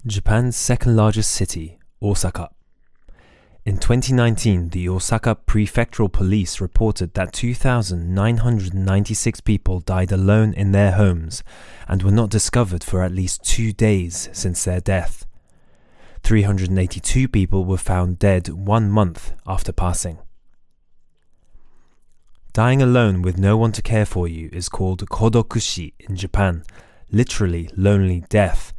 Japan's second largest city, Osaka. In 2019, the Osaka Prefectural Police reported that 2,996 people died alone in their homes and were not discovered for at least 2 days since their death. 382 people were found dead 1 month after passing. Dying alone with no one to care for you is called kodokushi in Japan, literally lonely death,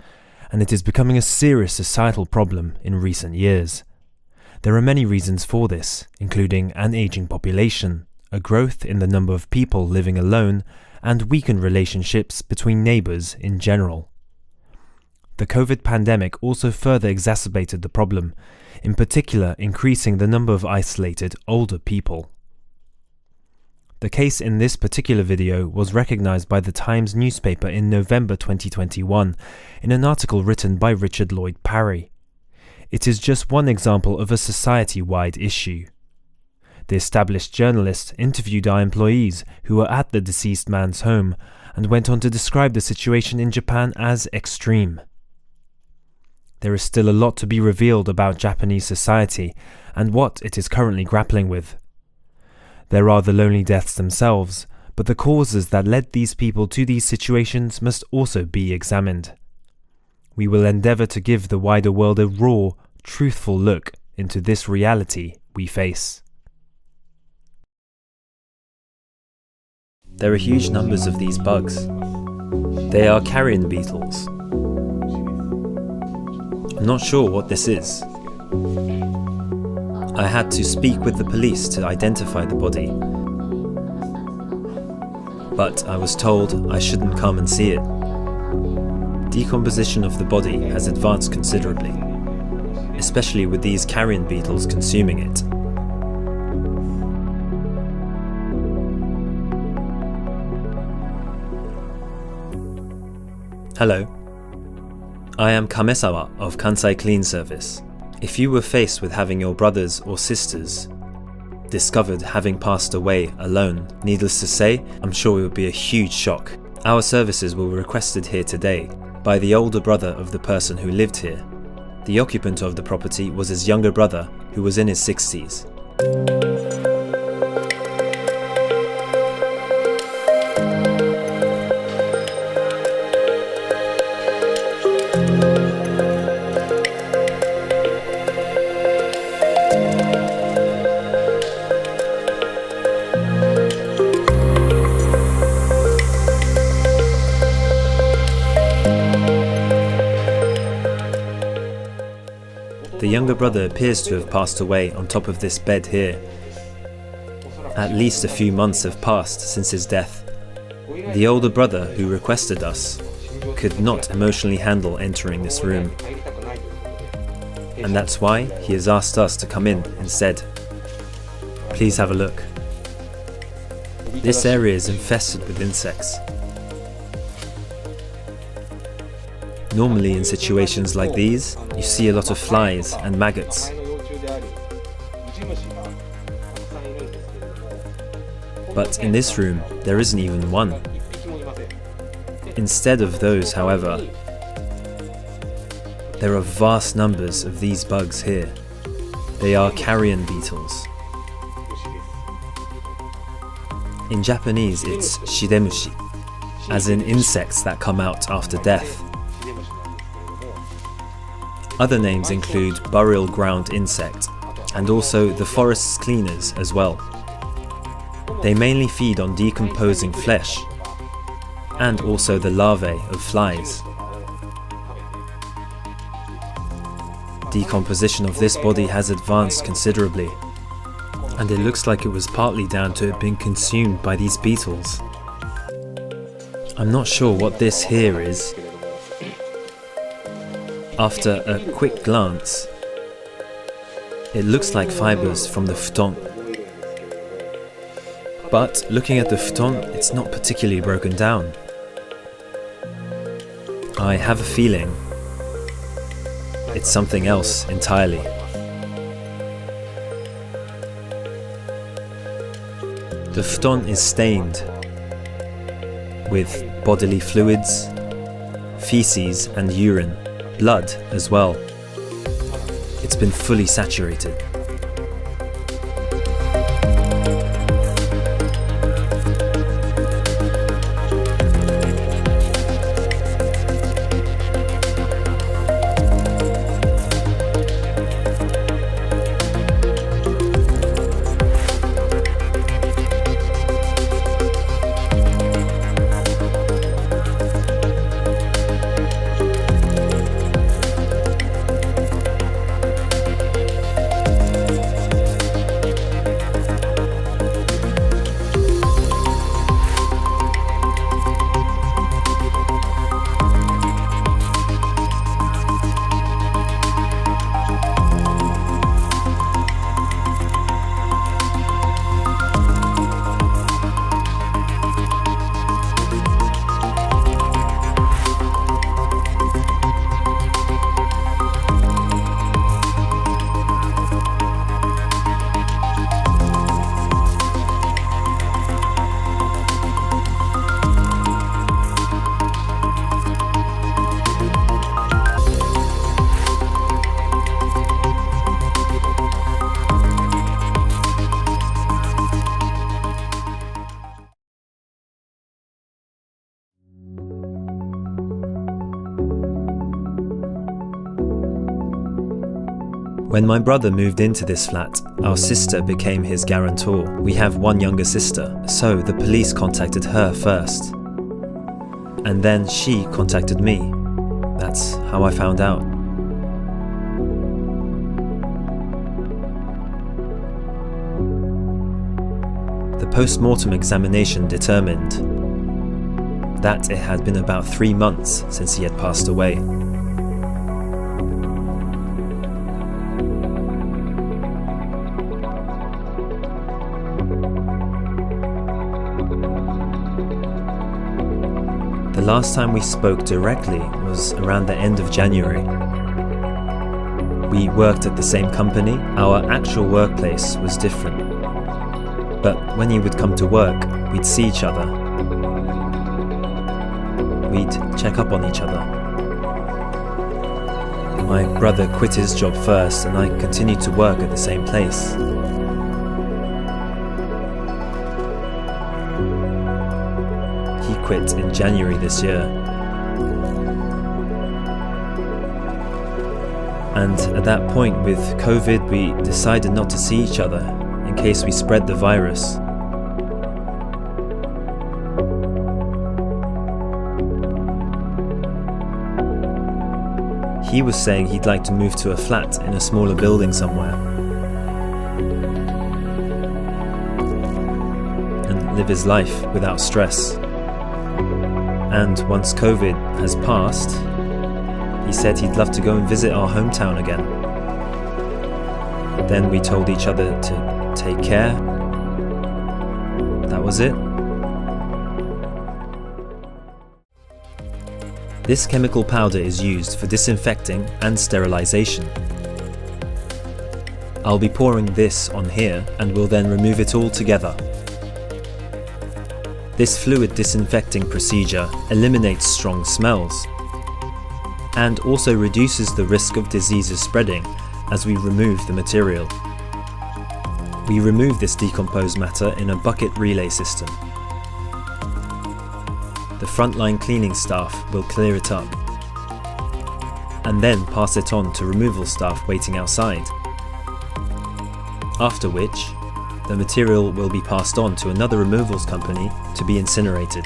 and it is becoming a serious societal problem in recent years. There are many reasons for this, including an aging population, a growth in the number of people living alone, and weakened relationships between neighbours in general. The COVID pandemic also further exacerbated the problem, in particular increasing the number of isolated older people. The case in this particular video was recognised by the Times newspaper in November 2021 in an article written by Richard Lloyd Parry. It is just one example of a society-wide issue. The established journalist interviewed our employees who were at the deceased man's home and went on to describe the situation in Japan as extreme. There is still a lot to be revealed about Japanese society and what it is currently grappling with. There are the lonely deaths themselves, but the causes that led these people to these situations must also be examined. We will endeavour to give the wider world a raw, truthful look into this reality we face. There are huge numbers of these bugs. They are carrion beetles. I'm not sure what this is. I had to speak with the police to identify the body, but I was told I shouldn't come and see it. Decomposition of the body has advanced considerably, especially with these carrion beetles consuming it. Hello, I am Kamesawa of Kansai Clean Service. If you were faced with having your brothers or sisters discovered having passed away alone, needless to say, I'm sure it would be a huge shock. Our services were requested here today by the older brother of the person who lived here. The occupant of the property was his younger brother, who was in his 60s. The younger brother appears to have passed away on top of this bed here. At least a few months have passed since his death. The older brother who requested us could not emotionally handle entering this room. And that's why he has asked us to come in instead. Please have a look. This area is infested with insects. Normally in situations like these, you see a lot of flies and maggots. But in this room, there isn't even one. Instead of those, however, there are vast numbers of these bugs here. They are carrion beetles. In Japanese, it's shidemushi, as in insects that come out after death. Other names include burial ground insect, and also the forest cleaners as well. They mainly feed on decomposing flesh, and also the larvae of flies. Decomposition of this body has advanced considerably, and it looks like it was partly down to it being consumed by these beetles. I'm not sure what this here is. After a quick glance, it looks like fibers from the futon. But looking at the futon, it's not particularly broken down. I have a feeling it's something else entirely. The futon is stained with bodily fluids, feces and urine. Blood as well. It's been fully saturated. When my brother moved into this flat, our sister became his guarantor. We have one younger sister, so the police contacted her first. And then she contacted me. That's how I found out. The post-mortem examination determined that it had been about 3 months since he had passed away. The last time we spoke directly was around the end of January. We worked at the same company. Our actual workplace was different. But when he would come to work, we'd see each other. We'd check up on each other. My brother quit his job first and I continued to work at the same place. He quit in January this year. And at that point with COVID, we decided not to see each other in case we spread the virus. He was saying he'd like to move to a flat in a smaller building somewhere and live his life without stress. And once COVID has passed, he said he'd love to go and visit our hometown again. Then we told each other to take care. That was it. This chemical powder is used for disinfecting and sterilization. I'll be pouring this on here and will then remove it all together. This fluid disinfecting procedure eliminates strong smells and also reduces the risk of diseases spreading as we remove the material. We remove this decomposed matter in a bucket relay system. The frontline cleaning staff will clear it up and then pass it on to removal staff waiting outside, after which the material will be passed on to another removals company to be incinerated.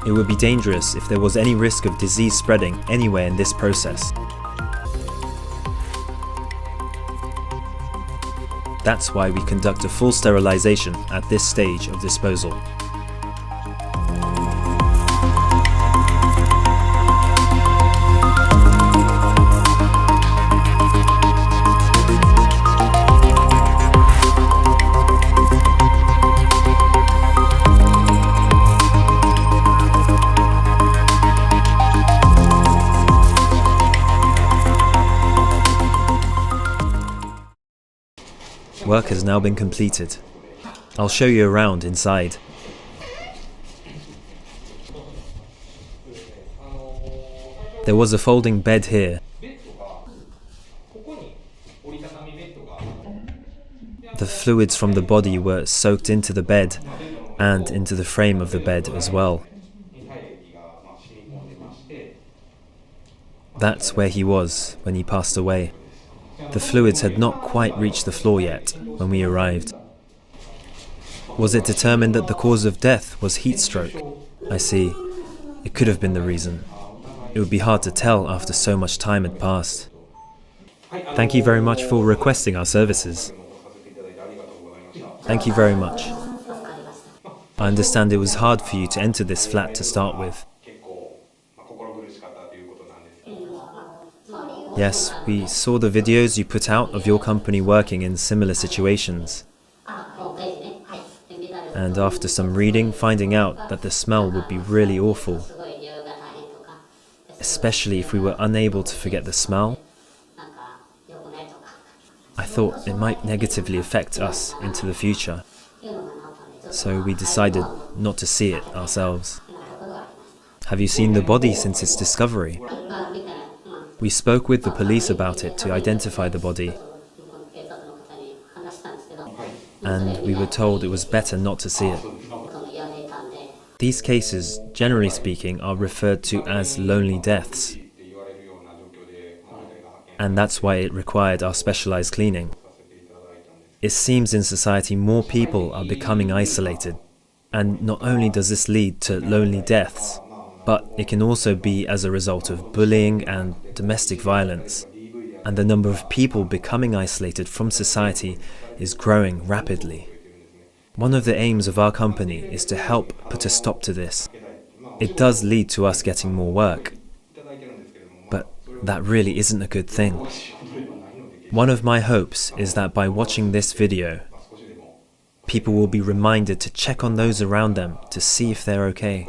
It would be dangerous if there was any risk of disease spreading anywhere in this process. That's why we conduct a full sterilization at this stage of disposal. Work has now been completed. I'll show you around inside. There was a folding bed here. The fluids from the body were soaked into the bed and into the frame of the bed as well. That's where he was when he passed away. The fluids had not quite reached the floor yet when we arrived. Was it determined that the cause of death was heat stroke? I see. It could have been the reason. It would be hard to tell after so much time had passed. Thank you very much for requesting our services. Thank you very much. I understand it was hard for you to enter this flat to start with. Yes, we saw the videos you put out of your company working in similar situations. And after some reading, finding out that the smell would be really awful. Especially if we were unable to forget the smell. I thought it might negatively affect us into the future. So we decided not to see it ourselves. Have you seen the body since its discovery? We spoke with the police about it to identify the body. And we were told it was better not to see it. These cases, generally speaking, are referred to as lonely deaths. And that's why it required our specialized cleaning. It seems in society more people are becoming isolated. And not only does this lead to lonely deaths, but it can also be as a result of bullying and domestic violence. And the number of people becoming isolated from society is growing rapidly. One of the aims of our company is to help put a stop to this. It does lead to us getting more work, but that really isn't a good thing. One of my hopes is that by watching this video, people will be reminded to check on those around them to see if they're okay.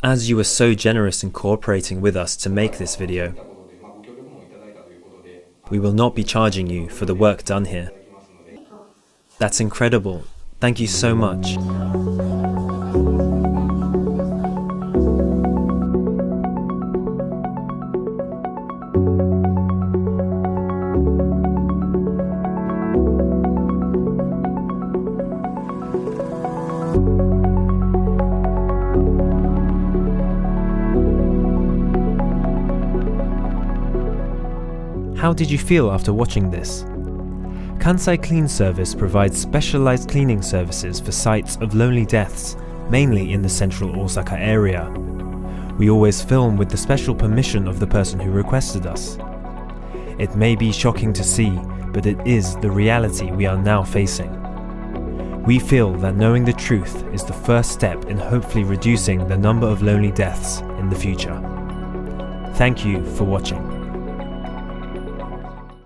As you were so generous in cooperating with us to make this video, we will not be charging you for the work done here. That's incredible. Thank you so much. How did you feel after watching this? Kansai Clean Service provides specialized cleaning services for sites of lonely deaths, mainly in the central Osaka area. We always film with the special permission of the person who requested us. It may be shocking to see, but it is the reality we are now facing. We feel that knowing the truth is the first step in hopefully reducing the number of lonely deaths in the future. Thank you for watching.